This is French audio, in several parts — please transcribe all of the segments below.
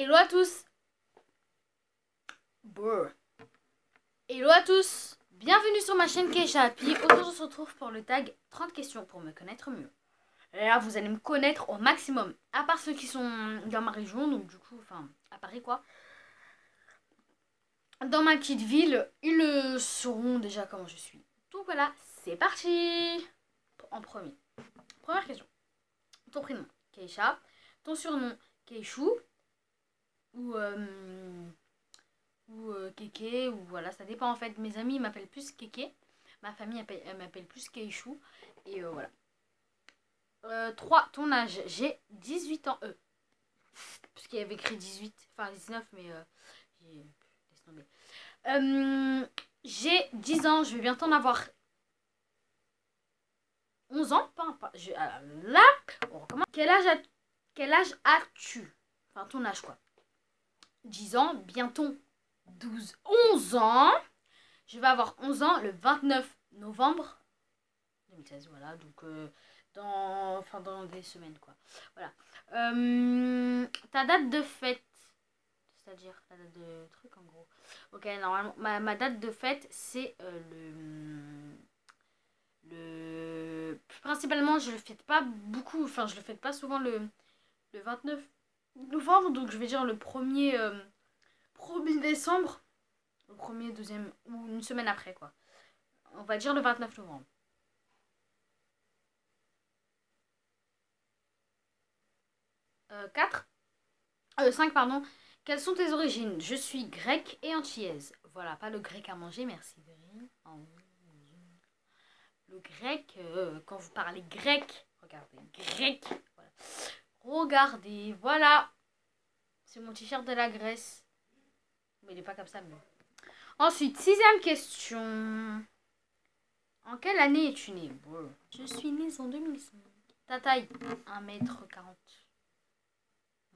Hello à tous. Brr. Hello à tous. Bienvenue sur ma chaîne Keisha Happy. Aujourd'hui on se retrouve pour le tag 30 questions pour me connaître mieux. Et là vous allez me connaître au maximum. À part ceux qui sont dans ma région, donc du coup, enfin à Paris quoi. Dans ma petite ville, ils le sauront déjà comment je suis. Donc voilà, c'est parti. En premier. Première question. Ton prénom, Keisha. Ton surnom, Keishou. Ou Kéké, ou voilà, ça dépend en fait. Mes amis m'appellent plus Kéké, ma famille m'appelle plus Keishou, et voilà. 3. Ton âge, j'ai 18 ans, parce qu'il y avait écrit 18, enfin 19, mais laisse tomber. J'ai 10 ans, je vais bientôt en avoir 11 ans, là, on recommence. Quel âge as-tu? Enfin, ton âge quoi. 10 ans, bientôt 11 ans. Je vais avoir 11 ans le 29 novembre 2016, voilà, donc dans des semaines, quoi. Voilà. Ta date de fête, c'est-à-dire la date de truc, en gros. Ok, normalement, ma date de fête, c'est Principalement, je le fête pas beaucoup, enfin, je le fête pas souvent le 29 novembre, donc je vais dire le 1er décembre. Le 1er, 2e, ou une semaine après, quoi. On va dire le 29 novembre. 4 5, pardon. Quelles sont tes origines? Je suis grecque et antillaise. Voilà, pas le grec à manger, merci. Le grec, quand vous parlez grec, regardez, grec. Voilà. Regardez, voilà. C'est mon t-shirt de la Grèce. Mais il n'est pas comme ça, mais... Ensuite, 6e question. En quelle année es-tu né? Je suis née en 2005. Ta taille? 1m40.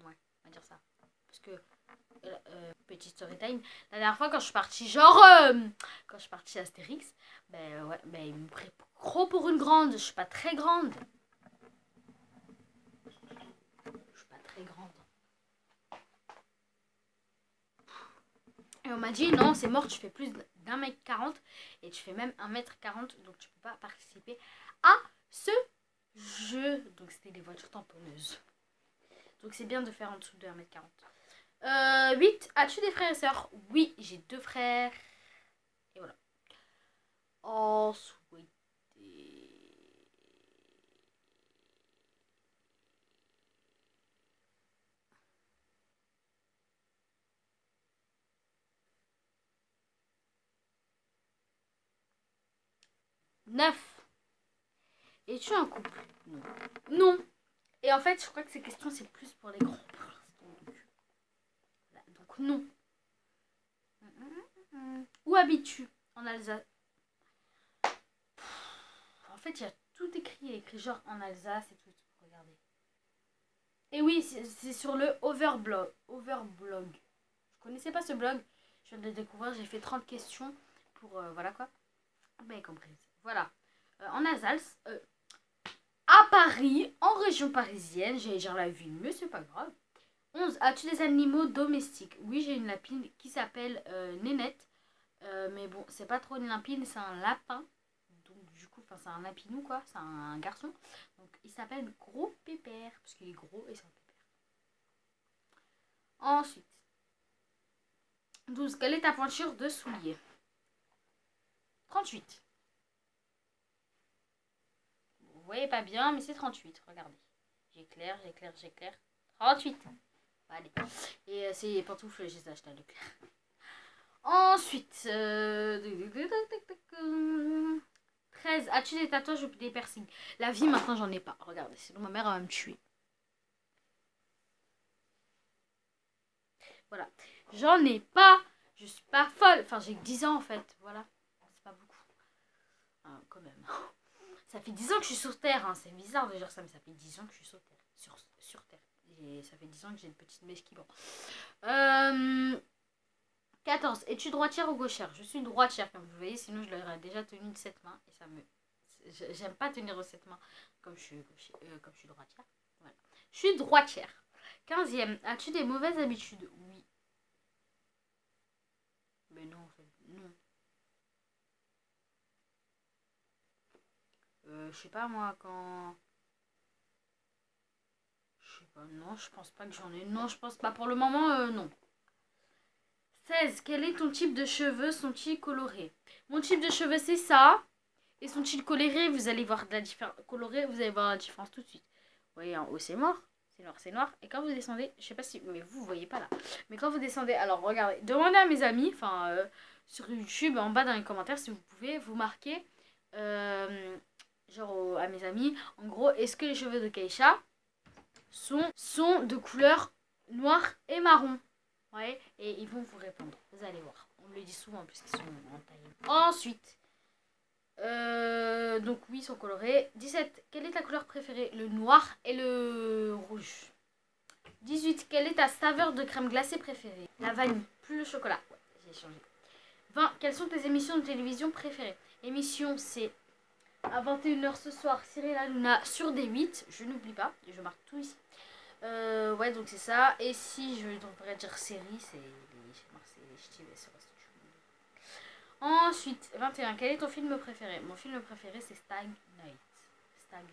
Ouais, on va dire ça. Parce que, petit story time, la dernière fois quand je suis partie, quand je suis partie à Astérix, ouais, il me prit gros pour une grande. Je suis pas très grande. Je suis pas très grande. Et on m'a dit, non, c'est mort, tu fais plus d'1m40 et tu fais même 1m40, donc tu peux pas participer à ce jeu. Donc c'était des voitures tamponneuses. Donc c'est bien de faire en dessous de 1m40. 8. As-tu des frères et sœurs? Oui, j'ai 2 frères. Et voilà. Ensuite. 9. Es-tu en couple? Non. Non. Et en fait, je crois que ces questions, c'est plus pour les grands. Donc non. Où habites-tu? En Alsace. En fait, il y a tout écrit. Il y a écrit genre en Alsace et tout. Regardez. Et oui, c'est sur le Overblog. Je connaissais pas ce blog. Je viens de le découvrir. J'ai fait 30 questions pour... voilà quoi. Ben comprise. Voilà. En Alsace. À Paris, en région parisienne. J'allais dire la ville, mais c'est pas grave. 11. As-tu des animaux domestiques? Oui, j'ai une lapine qui s'appelle Nénette. Mais bon, c'est pas trop une lapine, c'est un lapin. Donc du coup, c'est un lapinou quoi, c'est un garçon. Donc il s'appelle Gros Pépère, parce qu'il est gros et c'est un pépère. Ensuite, 12. Quelle est ta pointure de soulier? 38. Vous voyez pas bien, mais c'est 38, regardez. J'éclaire. 38. Allez. Et ces pantoufles, je les ai achetées à Leclerc. Ensuite, 13. As-tu des tatouages ou des piercings? La vie, maintenant, j'en ai pas. Regardez, sinon ma mère va me tuer. Voilà. J'en ai pas. Je suis pas folle. Enfin, j'ai que 10 ans, en fait. Voilà. C'est pas beaucoup. Ah, quand même. Ça fait 10 ans que je suis sur Terre. Hein. C'est bizarre de dire ça, mais ça fait 10 ans que je suis sur Terre. Sur Terre. Et ça fait 10 ans que j'ai une petite mèche qui... Bon. 14. Es-tu droitière ou gauchère? Je suis droitière, comme vous voyez, sinon je l'aurais déjà tenue de cette main. Et ça me... J'aime pas tenir de cette main comme je suis droitière. Voilà. Je suis droitière. 15e. As-tu des mauvaises habitudes? Oui. Mais non, en fait, non. Je sais pas moi, quand... Je sais pas, non, je pense pas que j'en ai. Non, je pense pas. Pour le moment, non. 16. Quel est ton type de cheveux? Sont-ils colorés? Mon type de cheveux, c'est ça. Et sont-ils colorés? Vous allez voir de la différence. Coloré, vous allez voir la différence tout de suite. Vous voyez, en haut, c'est noir. C'est noir, c'est noir. Et quand vous descendez, je sais pas si... Mais vous voyez pas là. Mais quand vous descendez, alors regardez. Demandez à mes amis, enfin, sur YouTube, en bas dans les commentaires, si vous pouvez, vous marquer, genre à mes amis, en gros, est-ce que les cheveux de Keisha sont de couleur noire et marron? Ouais, et ils vont vous répondre. Vous allez voir. On me le dit souvent puisqu'ils sont en taille. Ensuite, donc oui, ils sont colorés. 17. Quelle est ta couleur préférée? Le noir et le rouge. 18. Quelle est ta saveur de crème glacée préférée? La vanille, plus le chocolat. Ouais, j'ai changé. 20. Quelles sont tes émissions de télévision préférées? Émission, c'est à 21h ce soir, Cyril Hanouna sur D8. Je n'oublie pas, je marque tout ici. Ouais, donc c'est ça. Et si je devrais dire série, c'est les ch'tis sur Ensuite, 21. Quel est ton film préféré? Mon film préféré, c'est Stag Night. Stag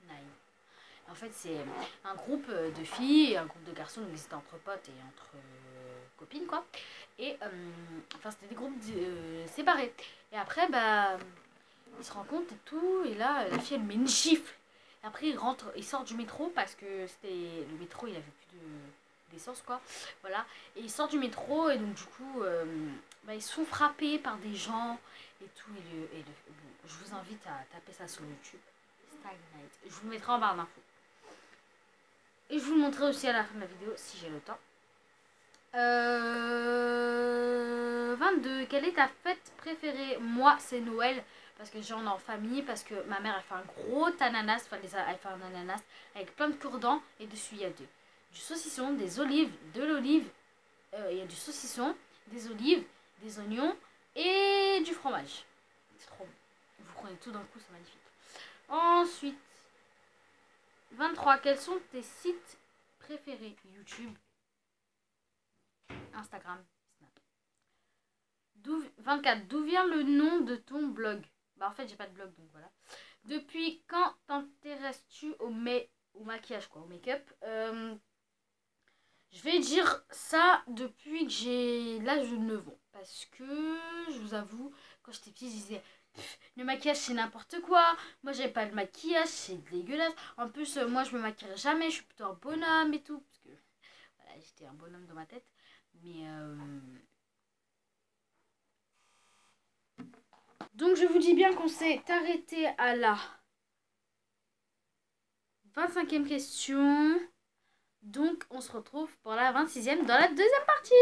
Night. En fait, c'est un groupe de filles et un groupe de garçons, donc ils étaient entre potes et entre copines, quoi. Et enfin, c'était des groupes séparés. Et après, bah, ils se rencontrent et tout. Et là, la fille, elle met une gifle. Et après, ils sortent du métro parce que c'était le métro, il avait plus d'essence, quoi. Voilà. Et ils sortent du métro et donc, du coup, bah, ils sont frappés par des gens et tout. Bon, je vous invite à taper ça sur YouTube. Stag Night. Je vous le mettrai en barre d'infos. Et je vous le montrerai aussi à la fin de la vidéo si j'ai le temps. 22. Quelle est ta fête préférée? Moi, c'est Noël. Parce que j'en ai en famille. Parce que ma mère, elle fait un gros ananas. Enfin, elle fait un ananas avec plein de cure-dents. Et dessus, il y a du saucisson, des olives, de l'olive. Il y a du saucisson, des olives, des oignons et du fromage. C'est trop bon. Vous prenez tout d'un coup, c'est magnifique. Ensuite, 23. Quels sont tes sites préférés? YouTube, Instagram, Snap. 24. D'où vient le nom de ton blog? Bah en fait j'ai pas de blog donc voilà. Depuis quand t'intéresses-tu au maquillage, quoi, au make-up? Je vais dire ça depuis que j'ai l'âge de 9 ans. Parce que je vous avoue, quand j'étais petite, je disais le maquillage c'est n'importe quoi. Moi j'ai pas de maquillage, c'est dégueulasse. En plus, moi je me maquillerai jamais, je suis plutôt un bonhomme et tout. Parce que voilà, j'étais un bonhomme dans ma tête. Mais donc je vous dis bien qu'on s'est arrêté à la 25e question. Donc on se retrouve pour la 26e dans la deuxième partie.